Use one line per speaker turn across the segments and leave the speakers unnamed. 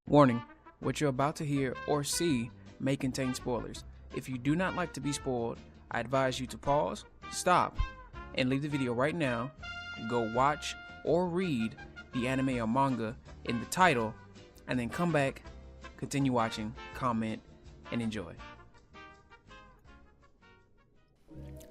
Warning, what you're about to hear or see may contain spoilers. If you do not like to be spoiled, I advise you to pause, stop, and leave the video right now. Go watch or read the anime or manga in the title, and then come back, continue watching, comment, and enjoy.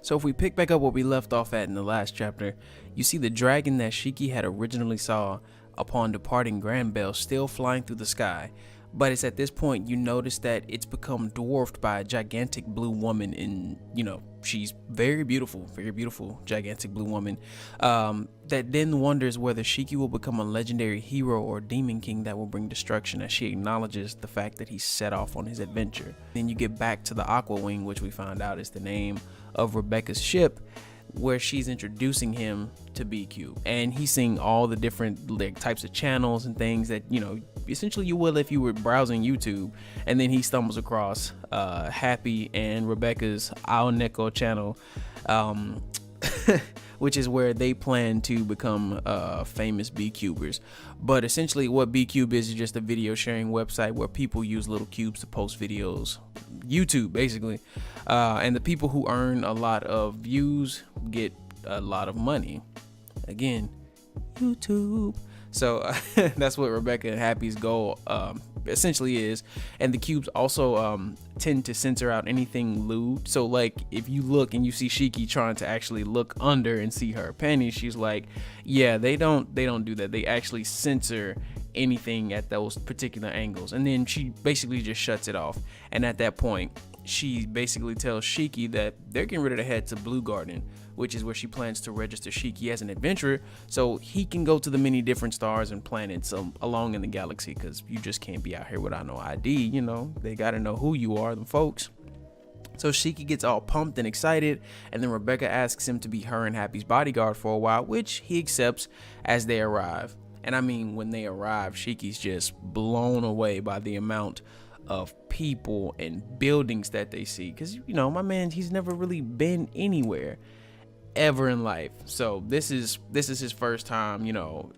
So if we pick back up where we left off at in the last chapter, you see the dragon that Shiki had originally saw upon departing Grand Bell still flying through the sky, but it's at this point you notice that it's become dwarfed by a gigantic blue woman. In she's very beautiful, gigantic blue woman that then wonders whether Shiki will become a legendary hero or demon king that will bring destruction, as she acknowledges the fact that he set off on his adventure. Then you get back to the Aqua Wing, which we find out is the name of Rebecca's ship, where she's introducing him to BQ, and he's seeing all the different types of channels and things that essentially you will if you were browsing YouTube. And then he stumbles across Happy and Rebecca's Ao Neko channel, which is where they plan to become famous B-Cubers. But essentially what B-Cube is just a video sharing website where people use little cubes to post videos. YouTube, basically. And the people who earn a lot of views get a lot of money. Again, YouTube. So that's what Rebecca and Happy's goal essentially is. And the cubes also tend to censor out anything lewd. So like if you look and you see Shiki trying to actually look under and see her panties, she's like, yeah, they don't do that. They actually censor anything at those particular angles. And then she basically just shuts it off. And at that point, she basically tells Shiki that they're getting ready to head to Blue Garden, which is where she plans to register Shiki as an adventurer so he can go to the many different stars and planets along in the galaxy, because you just can't be out here without no ID. They gotta know who you are, them folks. So Shiki gets all pumped and excited, and then Rebecca asks him to be her and Happy's bodyguard for a while, which he accepts as they arrive. And I mean, when they arrive, Shiki's just blown away by the amount of people and buildings that they see, because my man, he's never really been anywhere ever in life. So this is his first time,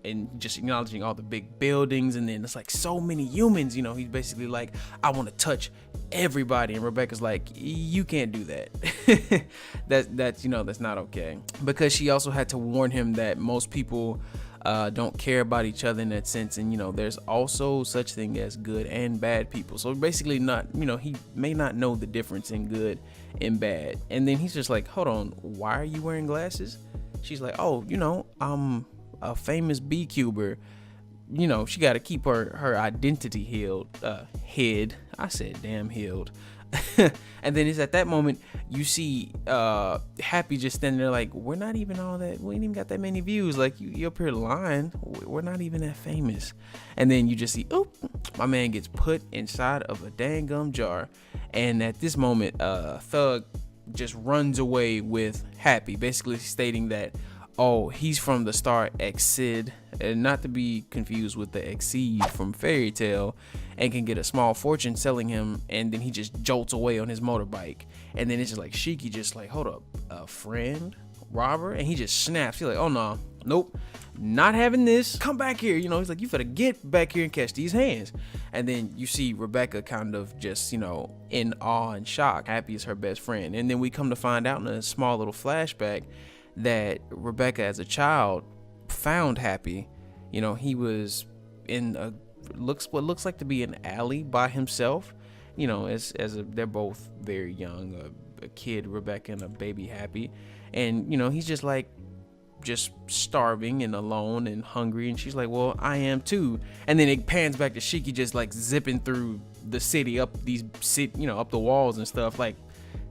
and just acknowledging all the big buildings. And then it's like so many humans, he's basically like, I want to touch everybody. And Rebecca's like, you can't do that. that's not okay, because she also had to warn him that most people don't care about each other in that sense, and there's also such thing as good and bad people. So basically not, he may not know the difference in good and bad. And then he's just like, hold on, why are you wearing glasses? She's like, oh, I'm a famous B-Cuber. She got to keep her identity hid. I said damn hid. And then it's at that moment you see Happy just standing there like, we're not even all that, we ain't even got that many views, like you're up here lying, we're not even that famous. And then you just see, oop, my man gets put inside of a dang gum jar. And at this moment Thug just runs away with Happy, basically stating that, oh, he's from the star Exceed, and not to be confused with the Exceed from Fairy Tail, and can get a small fortune selling him. And then he just jolts away on his motorbike. And then it's just like Shiki just like, hold up, a friend, robber? And he just snaps. He's like, oh no, nope, not having this, come back here. He's like, you better get back here and catch these hands. And then you see Rebecca kind of just in awe and shock. Happy is her best friend. And then we come to find out in a small little flashback that Rebecca as a child found Happy. He was in what looks like to be an alley by himself, they're both very young, a kid Rebecca and a baby Happy. And he's just like just starving and alone and hungry, and she's like, well, I am too. And then it pans back to Shiki just like zipping through the city, up up the walls and stuff. Like,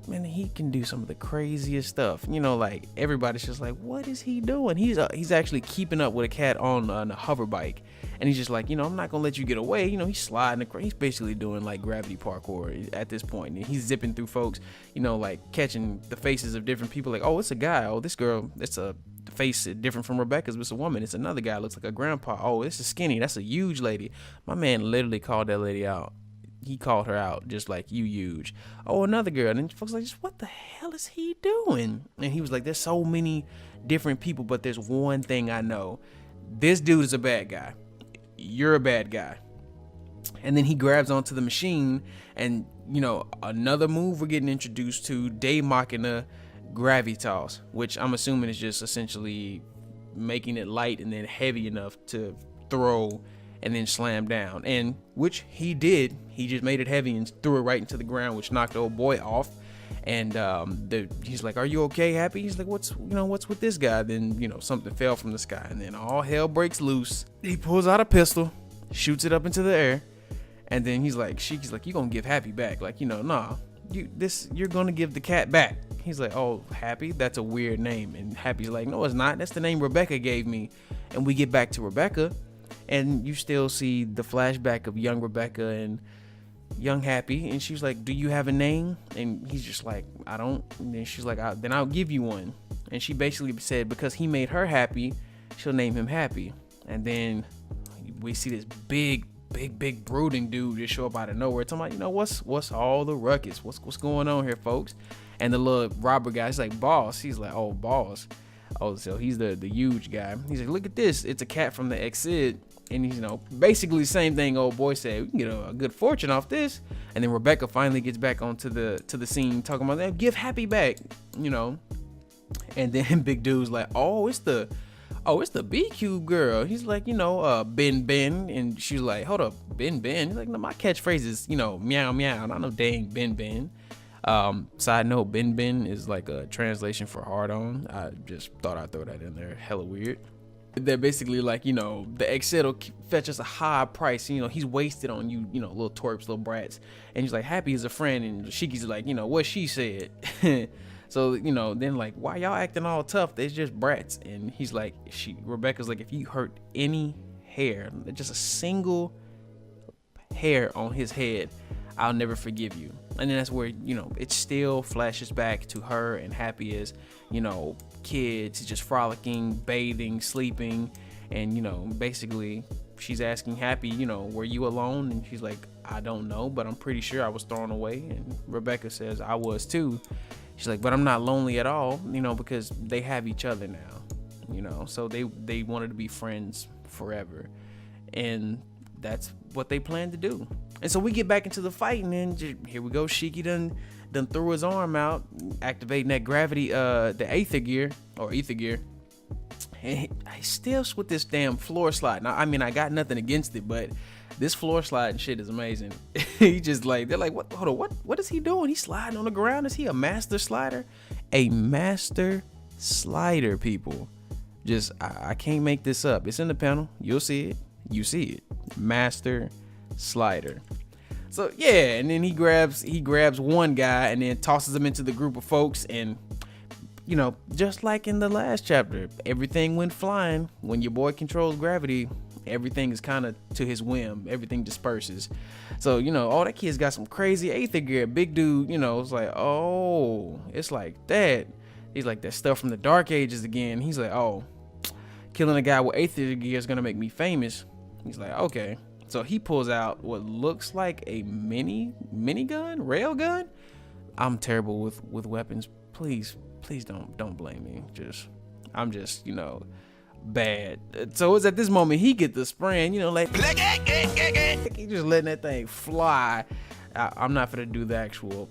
man, he can do some of the craziest stuff. Like everybody's just like, what is he doing? He's actually keeping up with a cat on a hover bike, and he's just like, I'm not gonna let you get away. He's sliding across. He's basically doing like gravity parkour at this point. And he's zipping through folks, like catching the faces of different people. Like, oh, it's a guy. Oh, this girl, it's a face different from Rebecca's, but it's a woman. It's another guy, looks like a grandpa. Oh, this is skinny. That's a huge lady. My man literally called that lady out he called her out, just like, you huge. Oh, another girl. And then folks like, what the hell is he doing? And he was like, there's so many different people, but there's one thing I know. This dude is a bad guy. You're a bad guy. And then he grabs onto the machine, and another move we're getting introduced to, De Machina Gravitas, which I'm assuming is just essentially making it light and then heavy enough to throw and then slam down, and which he did. He just made it heavy and threw it right into the ground, which knocked the old boy off. And he's like, are you okay, Happy? He's like, what's with this guy? Then something fell from the sky, and then all hell breaks loose. He pulls out a pistol, shoots it up into the air, and then she's like, you gonna give Happy back? Like, nah, you're gonna give the cat back. He's like, oh, Happy, that's a weird name. And Happy's like, no, it's not. That's the name Rebecca gave me. And we get back to Rebecca, and you still see the flashback of young Rebecca and young Happy. And she's like, do you have a name? And he's just like, I don't. And then she's like, then I'll give you one. And she basically said, because he made her happy, she'll name him Happy. And then we see this big brooding dude just show up out of nowhere. Talking about, what's all the ruckus? What's going on here, folks? And the little robber guy's like, boss. He's like, oh, boss. Oh, so he's the huge guy. He's like, look at this. It's a cat from the Exit. And he's, basically the same thing old boy said. We can get a good fortune off this. And then Rebecca finally gets back onto the scene, talking about that. Give Happy back, And then big dude's like, it's the B-Cube girl. He's like, Ben. And she's like, hold up, Ben. He's like, no, my catchphrase is, meow meow. And I know dang Ben. Side note, Ben is like a translation for hard on. I just thought I'd throw that in there. Hella weird. They're basically like, the Excel will fetch us a high price. He's wasted on you, little twerps, little brats. And he's like, Happy is a friend. And Shiki's like, what she said. So, then like, why y'all acting all tough? They're just brats. And he's like, Rebecca's like, if you hurt any hair, just a single hair on his head, I'll never forgive you. And then that's where, it still flashes back to her and Happy as, kids, just frolicking, bathing, sleeping. And, basically she's asking Happy, were you alone? And she's like, I don't know, but I'm pretty sure I was thrown away. And Rebecca says, I was too. She's like, but I'm not lonely at all, because they have each other now, so they wanted to be friends forever. And that's what they plan to do. And so we get back into the fight, and then here we go. Shiki done threw his arm out, activating that gravity, the ether gear. And I still with this damn floor slide. Now, I mean, I got nothing against it, but this floor sliding shit is amazing. He just like, they're like, what? Hold on, what is he doing? He's sliding on the ground. Is he a master slider? A master slider, people. Just I can't make this up. It's in the panel. You'll see it. You see it. Master slider. So yeah, and then he grabs one guy and then tosses him into the group of folks, and just like in the last chapter, everything went flying. When your boy controls gravity, everything is kind of to his whim. Everything disperses. So all that kid's got some crazy ether gear. Big dude, it's like, oh, it's like that. He's like, that stuff from the Dark Ages again. He's like, oh, killing a guy with ether gear is gonna make me famous. He's like, okay. So he pulls out what looks like a minigun, rail gun. I'm terrible with weapons. Please don't blame me. I'm just bad. So it's at this moment he get the spraying, like he just letting that thing fly. I'm not gonna do the actual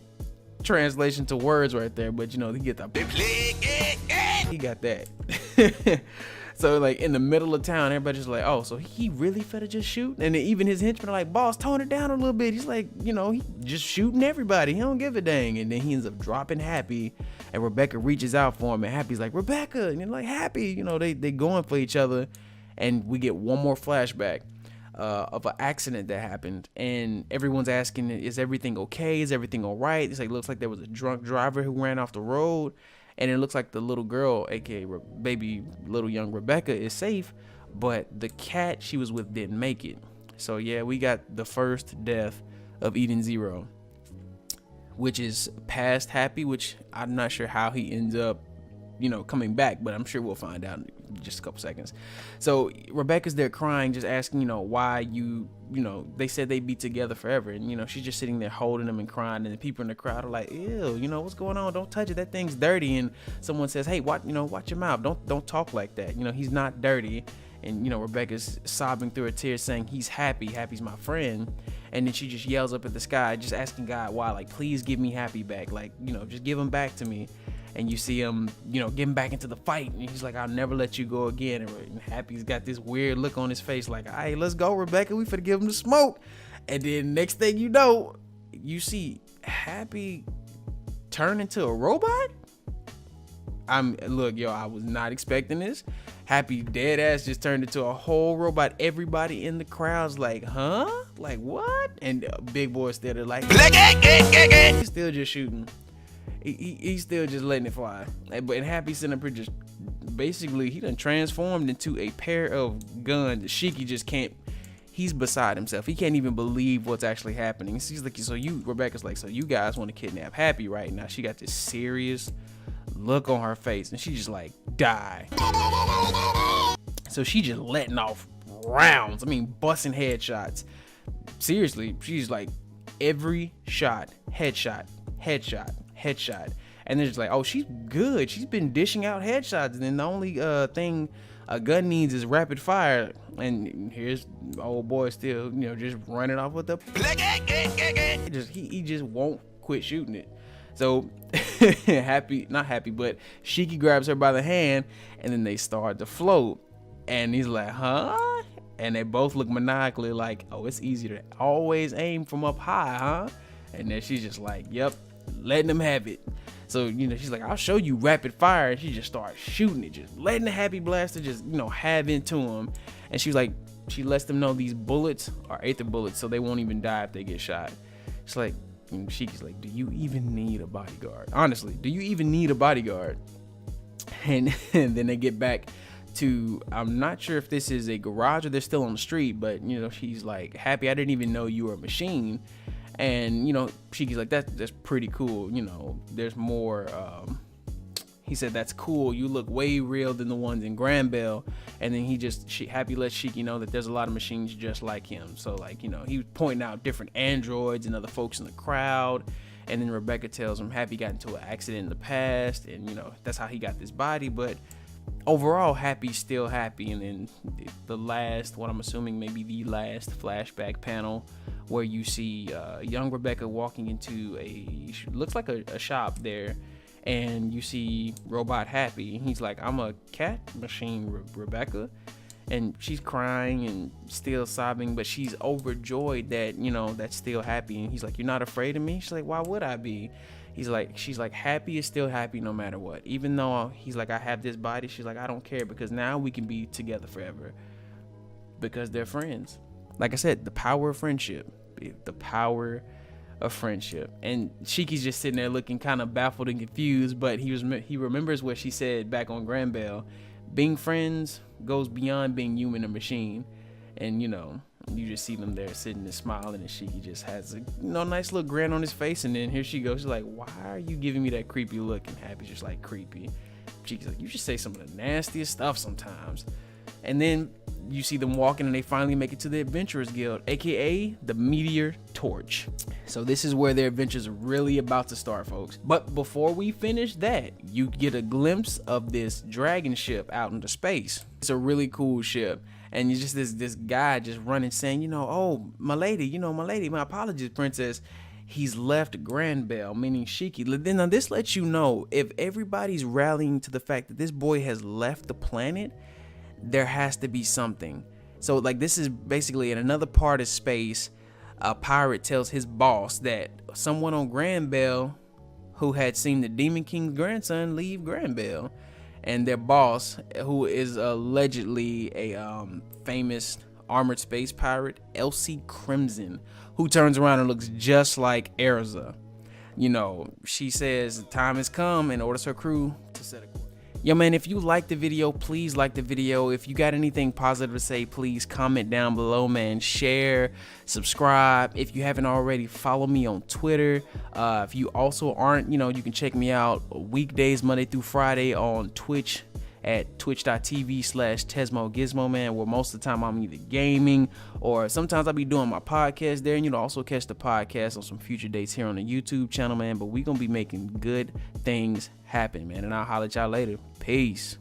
translation to words right there, but he get the he got that. So like in the middle of town, everybody's just like, oh, so he really finna just shoot? And then even his henchmen are like, boss, tone it down a little bit. He's like, he just shooting everybody. He don't give a dang. And then he ends up dropping Happy, and Rebecca reaches out for him, and Happy's like, Rebecca, and like, Happy, they going for each other. And we get one more flashback of an accident that happened, and everyone's asking, is everything okay? Is everything all right? It's like, looks like there was a drunk driver who ran off the road. And it looks like the little girl, aka baby little young Rebecca, is safe, but the cat she was with didn't make it. So yeah, we got the first death of Eden Zero, which is past Happy, which I'm not sure how he ends up coming back, but I'm sure we'll find out in just a couple seconds. So Rebecca's there crying, just asking, why they said they'd be together forever. And, she's just sitting there holding them and crying. And the people in the crowd are like, ew, what's going on? Don't touch it. That thing's dirty. And someone says, hey, watch your mouth. Don't talk like that. He's not dirty. And, Rebecca's sobbing through her tears saying he's happy. Happy's my friend. And then she just yells up at the sky, just asking God why, like, please give me Happy back. Like, just give him back to me. And you see him, getting back into the fight. And he's like, I'll never let you go again. And Happy's got this weird look on his face like, hey, let's go, Rebecca. We finna give him the smoke. And then next thing you know, you see Happy turn into a robot. Look, I was not expecting this. Happy dead ass just turned into a whole robot. Everybody in the crowd's like, huh? Like, what? And Big Boy still there like, he's still just shooting. He's still just letting it fly. But Happy sitting up here just basically, he done transformed into a pair of guns. Shiki just can't. He's beside himself. He can't even believe what's actually happening. He's like, Rebecca's like, so you guys want to kidnap Happy right now? She got this serious look on her face, and she just like, die. So she just letting off rounds. Busting headshots. Seriously, she's like, every shot, headshot. And they're just like, oh, she's good. She's been dishing out headshots. And then the only thing a gun needs is rapid fire. And here's old boy still, just running off with the he just won't quit shooting it. So not happy, but Shiki grabs her by the hand, and then they start to float. And he's like, huh? And they both look maniacally like, oh, it's easier to always aim from up high, huh? And then she's just like, yep, letting them have it. So, she's like, I'll show you rapid fire. And she just starts shooting it, just letting the Happy blaster just, have into him. And she's like, she lets them know these bullets are aether bullets, so they won't even die if they get shot. It's like, Shiki's like, do you even need a bodyguard? Honestly, do you even need a bodyguard? And then they get back to, I'm not sure if this is a garage or they're still on the street, but, she's like, Happy, I didn't even know you were a machine. And, Shiki's like, that's pretty cool. There's more, he said, that's cool. You look way real than the ones in Granbell. And then Happy lets Shiki know that there's a lot of machines just like him. So like, he was pointing out different androids and other folks in the crowd. And then Rebecca tells him Happy got into an accident in the past. And, that's how he got this body. But overall, Happy's still happy. And then the last, what I'm assuming maybe the last flashback panel, where you see young Rebecca walking into looks like a shop there, and you see Robot Happy. He's like, I'm a cat machine, Rebecca. And she's crying and still sobbing, but she's overjoyed that, that's still Happy. And he's like, you're not afraid of me? She's like, why would I be? She's like, Happy is still happy no matter what. Even though he's like, I have this body, she's like, I don't care, because now we can be together forever. Because they're friends. Like I said, the power of friendship. The power of friendship. And Shiki's just sitting there looking kind of baffled and confused, but he remembers what she said back on Granbell. Being friends goes beyond being human or machine. And you just see them there sitting and smiling, and Shiki just has a nice little grin on his face. And then here she goes, she's like, why are you giving me that creepy look? And Happy's just like, creepy. Shiki's like, you just say some of the nastiest stuff sometimes. And then you see them walking, and they finally make it to the Adventurers Guild, aka the Meteor Torch. So this is where their adventures are really about to start, folks. But before we finish that, you get a glimpse of this dragon ship out into space. It's a really cool ship. And you just this guy just running saying, oh, my lady, my apologies, princess. He's left Granbell, meaning Shiki. Then now this lets you know, if everybody's rallying to the fact that this boy has left the planet, there has to be something. So like, this is basically in another part of space, a pirate tells his boss that someone on Granbell who had seen the Demon King's grandson leave Granbell, and their boss, who is allegedly a famous armored space pirate, Elsie Crimson, who turns around and looks just like Erza. She says the time has come and orders her crew to set a course. Yo, man, if you like the video, please like the video. If you got anything positive to say, please comment down below, man. Share, subscribe. If you haven't already, follow me on Twitter. If you also aren't, you can check me out weekdays, Monday through Friday on Twitch at twitch.tv/TesmoGizmo, man, where most of the time I'm either gaming or sometimes I'll be doing my podcast there. And also catch the podcast on some future dates here on the YouTube channel, man. But we gonna be making good things happen, man. And I'll holler at y'all later. Peace.